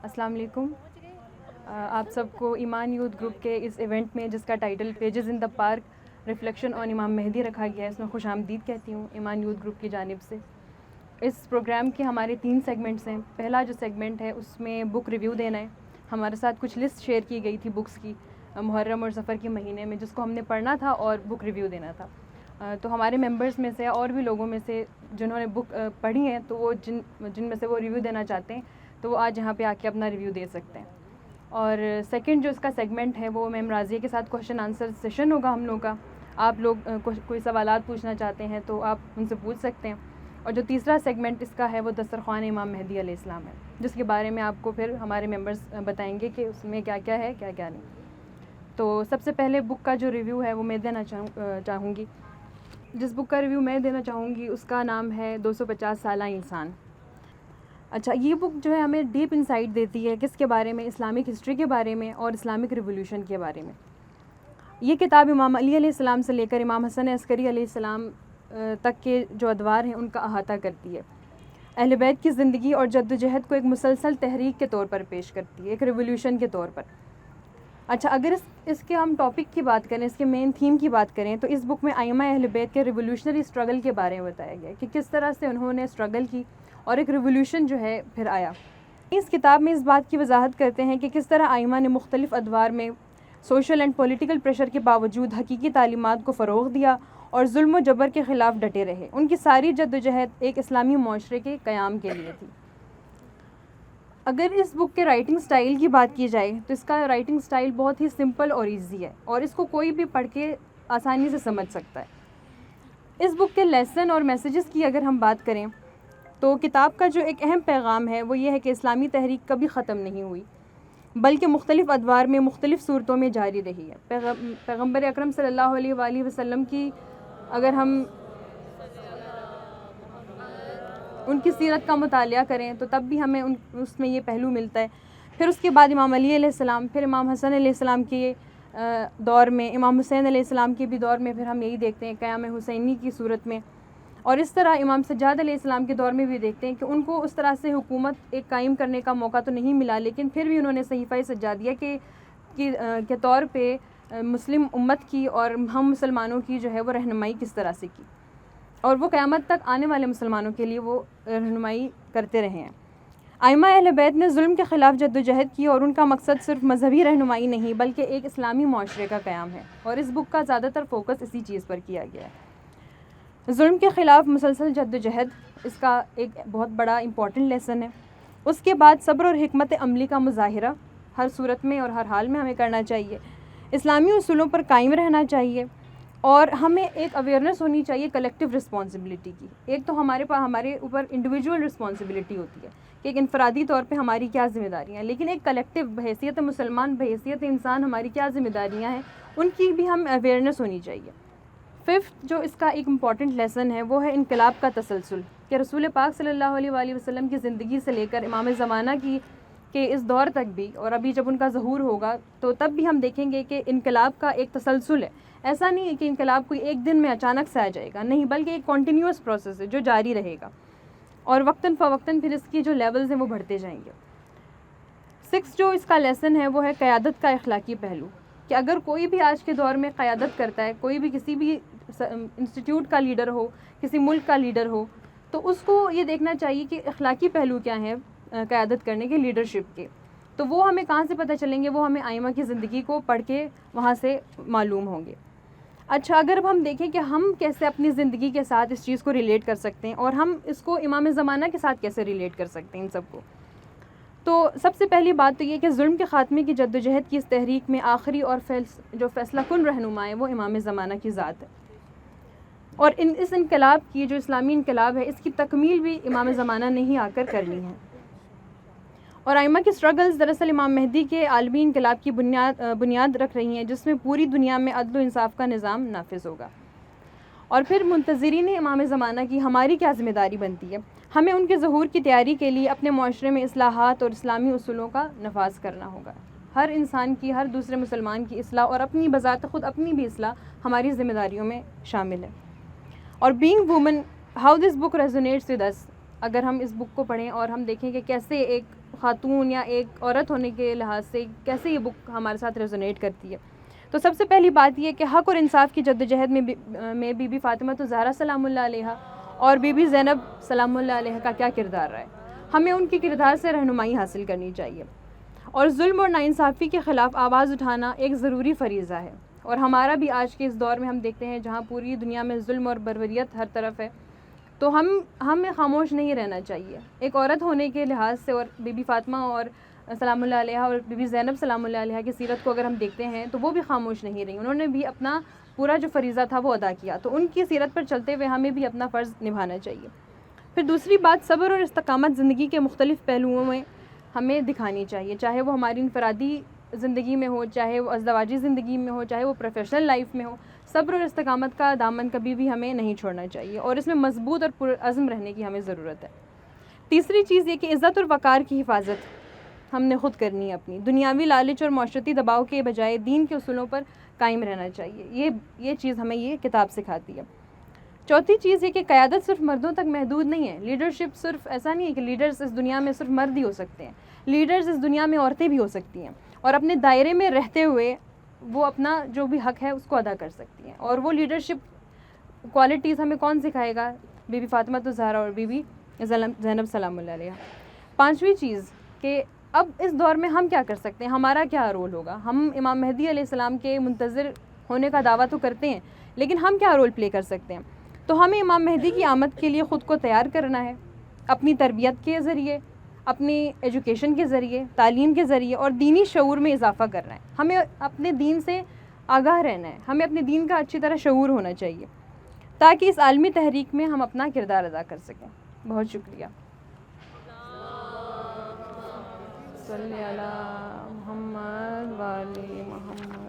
السلام علیکم. آپ سب کو ایمان یوتھ گروپ کے اس ایونٹ میں جس کا title pages in the park reflection on Imam Mahdi رکھا گیا ہے، اس میں خوش آمدید کہتی ہوں ایمان یوتھ گروپ کی جانب سے. اس پروگرام کے ہمارے 3 سیگمنٹس ہیں. پہلا جو سیگمنٹ ہے اس میں بک ریویو دینا ہے. ہمارے ساتھ کچھ لسٹ شیئر کی گئی تھی بکس کی محرم اور ظفر کے مہینے میں، جس کو ہم نے پڑھنا تھا اور بک ریویو دینا تھا. تو ہمارے ممبرس میں سے اور بھی لوگوں میں سے جنہوں نے بک پڑھی ہیں، تو وہ جن میں سے وہ ریویو دینا چاہتے ہیں تو وہ آج یہاں پہ آ کے اپنا ریویو دے سکتے ہیں. اور سیکنڈ جو اس کا سیگمنٹ ہے وہ میم راضیہ کے ساتھ کوشچن آنسر سیشن ہوگا ہم لوگ کا. آپ لوگ کوئی سوالات پوچھنا چاہتے ہیں تو آپ ان سے پوچھ سکتے ہیں. اور جو تیسرا سیگمنٹ اس کا ہے وہ دسترخوان امام مہدی علیہ السلام ہے، جس کے بارے میں آپ کو پھر ہمارے ممبرس بتائیں گے کہ اس میں کیا کیا ہے کیا کیا نہیں. تو سب سے پہلے بک کا جو ریویو ہے وہ میں دینا چاہوں گی. جس بک کا ریویو میں دینا چاہوں گی اس کا نام ہے 250 سالہ انسان. اچھا، یہ بک جو ہے ہمیں ڈیپ انسائٹ دیتی ہے کس کے بارے میں؟ اسلامک ہسٹری کے بارے میں اور اسلامک ریولیوشن کے بارے میں. یہ کتاب امام علی علیہ السلام سے لے کر امام حسن عسکری علیہ السلام تک کے جو ادوار ہیں ان کا احاطہ کرتی ہے. اہل بیت کی زندگی اور جد و جہد کو ایک مسلسل تحریک کے طور پر پیش کرتی ہے، ایک ریولیوشن کے طور پر. اچھا، اگر اس کے ہم ٹاپک کی بات کریں، اس کے مین تھیم کی بات کریں، تو اس بک میں ائمہ اہل بیت کے ریولیوشنری اسٹرگل کے بارے میں بتایا گیا کہ کس طرح سے انہوں نے اسٹرگل کی اور ایک ریولیوشن جو ہے پھر آیا. اس کتاب میں اس بات کی وضاحت کرتے ہیں کہ کس طرح ائمہ نے مختلف ادوار میں سوشل اینڈ پولیٹیکل پریشر کے باوجود حقیقی تعلیمات کو فروغ دیا اور ظلم و جبر کے خلاف ڈٹے رہے. ان کی ساری جد و جہد ایک اسلامی معاشرے کے قیام کے لیے تھی. اگر اس بک کے رائٹنگ سٹائل کی بات کی جائے تو اس کا رائٹنگ سٹائل بہت ہی سمپل اور ایزی ہے اور اس کو کوئی بھی پڑھ کے آسانی سے سمجھ سکتا ہے. اس بک کے لیسن اور میسیجز کی اگر ہم بات کریں تو کتاب کا جو ایک اہم پیغام ہے وہ یہ ہے کہ اسلامی تحریک کبھی ختم نہیں ہوئی، بلکہ مختلف ادوار میں مختلف صورتوں میں جاری رہی ہے. پیغمبر اکرم صلی اللہ علیہ وآلہ وسلم کی اگر ہم ان کی سیرت کا مطالعہ کریں تو تب بھی ہمیں اس میں یہ پہلو ملتا ہے. پھر اس کے بعد امام علی علیہ السلام، پھر امام حسن علیہ السلام کے دور میں، امام حسین علیہ السلام کے بھی دور میں پھر ہم یہی دیکھتے ہیں قیام حسینی کی صورت میں. اور اس طرح امام سجاد علیہ السلام کے دور میں بھی دیکھتے ہیں کہ ان کو اس طرح سے حکومت ایک قائم کرنے کا موقع تو نہیں ملا، لیکن پھر بھی انہوں نے صحیفہ سجادیہ کے طور پہ مسلم امت کی اور ہم مسلمانوں کی جو ہے وہ رہنمائی کس طرح سے کی، اور وہ قیامت تک آنے والے مسلمانوں کے لیے وہ رہنمائی کرتے رہے ہیں. ائمہ اہل بیت نے ظلم کے خلاف جد و جہد کی اور ان کا مقصد صرف مذہبی رہنمائی نہیں بلکہ ایک اسلامی معاشرے کا قیام ہے، اور اس بک کا زیادہ تر فوکس اسی چیز پر کیا گیا ہے. ظلم کے خلاف مسلسل جد و جہد اس کا ایک بہت بڑا امپورٹنٹ لیسن ہے. اس کے بعد صبر اور حکمت عملی کا مظاہرہ ہر صورت میں اور ہر حال میں ہمیں کرنا چاہیے. اسلامی اصولوں پر قائم رہنا چاہیے اور ہمیں ایک اویئرنیس ہونی چاہیے کلیکٹیو رسپانسبلٹی کی. ایک تو ہمارے اوپر انڈیویجول رسپانسبلٹی ہوتی ہے کہ ایک انفرادی طور پہ ہماری کیا ذمہ داریاں ہیں، لیکن ایک کلیکٹیو بحیثیت مسلمان، بحیثیت انسان ہماری کیا ذمہ داریاں ہیں، ان کی بھی ہم اویئرنیس ہونی چاہیے. 5 جو اس کا ایک امپورٹنٹ لیسن ہے وہ ہے انقلاب کا تسلسل، کہ رسول پاک صلی اللہ علیہ وآلہ وسلم کی زندگی سے لے کر امام زمانہ کے اس دور تک بھی، اور ابھی جب ان کا ظہور ہوگا تو تب بھی ہم دیکھیں گے کہ انقلاب کا ایک تسلسل ہے. ایسا نہیں ہے کہ انقلاب کوئی ایک دن میں اچانک سے آ جائے گا، نہیں، بلکہ ایک کنٹینیوس پروسیس ہے جو جاری رہے گا، اور وقتاً فوقتاً پھر اس کی جو لیولز ہیں وہ بڑھتے جائیں گے. 6 جو اس کا لیسن ہے وہ ہے قیادت کا اخلاقی پہلو، کہ اگر کوئی بھی آج کے دور میں قیادت کرتا ہے، کوئی بھی کسی بھی انسٹیٹیوٹ کا لیڈر ہو، کسی ملک کا لیڈر ہو، تو اس کو یہ دیکھنا چاہیے کہ اخلاقی پہلو کیا ہیں قیادت کرنے کے، لیڈرشپ کے. تو وہ ہمیں کہاں سے پتہ چلیں گے؟ وہ ہمیں ائمہ کی زندگی کو پڑھ کے وہاں سے معلوم ہوں گے. اچھا، اگر اب ہم دیکھیں کہ ہم کیسے اپنی زندگی کے ساتھ اس چیز کو ریلیٹ کر سکتے ہیں اور ہم اس کو امام زمانہ کے ساتھ کیسے ریلیٹ کر سکتے ہیں ان سب کو، تو سب سے پہلی بات تو یہ کہ ظلم کے خاتمے کی جد و جہد کی اس تحریک میں آخری اور جو فیصلہ کن رہنما ہے وہ امام زمانہ کی ذات ہے. اور اس انقلاب کی جو اسلامی انقلاب ہے اس کی تکمیل بھی امام زمانہ نے ہی آ کر کرنی ہے. اور ائمہ کی سٹرگلز دراصل امام مہدی کے عالمی انقلاب کی بنیاد رکھ رہی ہیں، جس میں پوری دنیا میں عدل و انصاف کا نظام نافذ ہوگا. اور پھر منتظرین امام زمانہ کی ہماری کیا ذمہ داری بنتی ہے؟ ہمیں ان کے ظہور کی تیاری کے لیے اپنے معاشرے میں اصلاحات اور اسلامی اصولوں کا نفاذ کرنا ہوگا. ہر انسان کی، ہر دوسرے مسلمان کی اصلاح اور اپنی بذات خود اپنی بھی اصلاح ہماری ذمہ داریوں میں شامل ہے. اور being woman, how this book resonates with us, اگر ہم اس بک کو پڑھیں اور ہم دیکھیں کہ کیسے ایک خاتون یا ایک عورت ہونے کے لحاظ سے کیسے یہ بک ہمارے ساتھ ریزونیٹ کرتی ہے. تو سب سے پہلی بات یہ کہ حق اور انصاف کی جدوجہد میں بی بی فاطمہ الزہرا سلام اللہ علیہا اور بی بی زینب سلام اللہ علیہ کا کیا کردار رہا ہے. ہمیں ان کے کردار سے رہنمائی حاصل کرنی چاہیے. اور ظلم اور ناانصافی کے خلاف آواز اٹھانا ایک ضروری فریضہ ہے. اور ہمارا بھی آج کے اس دور میں ہم دیکھتے ہیں جہاں پوری دنیا میں ظلم اور بربریت ہر طرف ہے، تو ہمیں خاموش نہیں رہنا چاہیے. ایک عورت ہونے کے لحاظ سے اور بی بی فاطمہ اور سلام اللہ علیہ اور بی بی زینب سلام اللہ علیہ کی سیرت کو اگر ہم دیکھتے ہیں تو وہ بھی خاموش نہیں رہی. انہوں نے بھی اپنا پورا جو فریضہ تھا وہ ادا کیا. تو ان کی سیرت پر چلتے ہوئے ہمیں بھی اپنا فرض نبھانا چاہیے. پھر دوسری بات، صبر اور استقامت زندگی کے مختلف پہلوؤں میں ہمیں دکھانی چاہیے، چاہے وہ ہماری انفرادی زندگی میں ہو، چاہے وہ ازدواجی زندگی میں ہو، چاہے وہ پروفیشنل لائف میں ہو. صبر اور استقامت کا دامن کبھی بھی ہمیں نہیں چھوڑنا چاہیے اور اس میں مضبوط اور پرعزم رہنے کی ہمیں ضرورت ہے. تیسری چیز یہ کہ عزت اور وقار کی حفاظت ہم نے خود کرنی ہے اپنی. دنیاوی لالچ اور معاشرتی دباؤ کے بجائے دین کے اصولوں پر قائم رہنا چاہیے. یہ چیز ہمیں یہ کتاب سکھاتی ہے. چوتھی چیز یہ کہ قیادت صرف مردوں تک محدود نہیں ہے. لیڈرشپ صرف ایسا نہیں ہے کہ لیڈرز اس دنیا میں صرف مرد ہی ہو سکتے ہیں. لیڈرز اس دنیا میں عورتیں بھی ہو سکتی ہیں اور اپنے دائرے میں رہتے ہوئے وہ اپنا جو بھی حق ہے اس کو ادا کر سکتی ہیں. اور وہ لیڈرشپ کوالٹیز ہمیں کون سکھائے گا؟ بی بی فاطمہ الزہرا اور بی بی زینب سلام اللہ علیہ. پانچویں چیز کہ اب اس دور میں ہم کیا کر سکتے ہیں، ہمارا کیا رول ہوگا. ہم امام مہدی علیہ السلام کے منتظر ہونے کا دعویٰ تو کرتے ہیں، لیکن ہم کیا رول پلے کر سکتے ہیں؟ تو ہمیں امام مہدی کی آمد کے لیے خود کو تیار کرنا ہے، اپنی تربیت کے ذریعے، اپنی ایجوکیشن کے ذریعے، تعلیم کے ذریعے اور دینی شعور میں اضافہ کرنا ہے. ہمیں اپنے دین سے آگاہ رہنا ہے، ہمیں اپنے دین کا اچھی طرح شعور ہونا چاہیے تاکہ اس عالمی تحریک میں ہم اپنا کردار ادا کر سکیں. بہت شکریہ. صلی علی محمد والی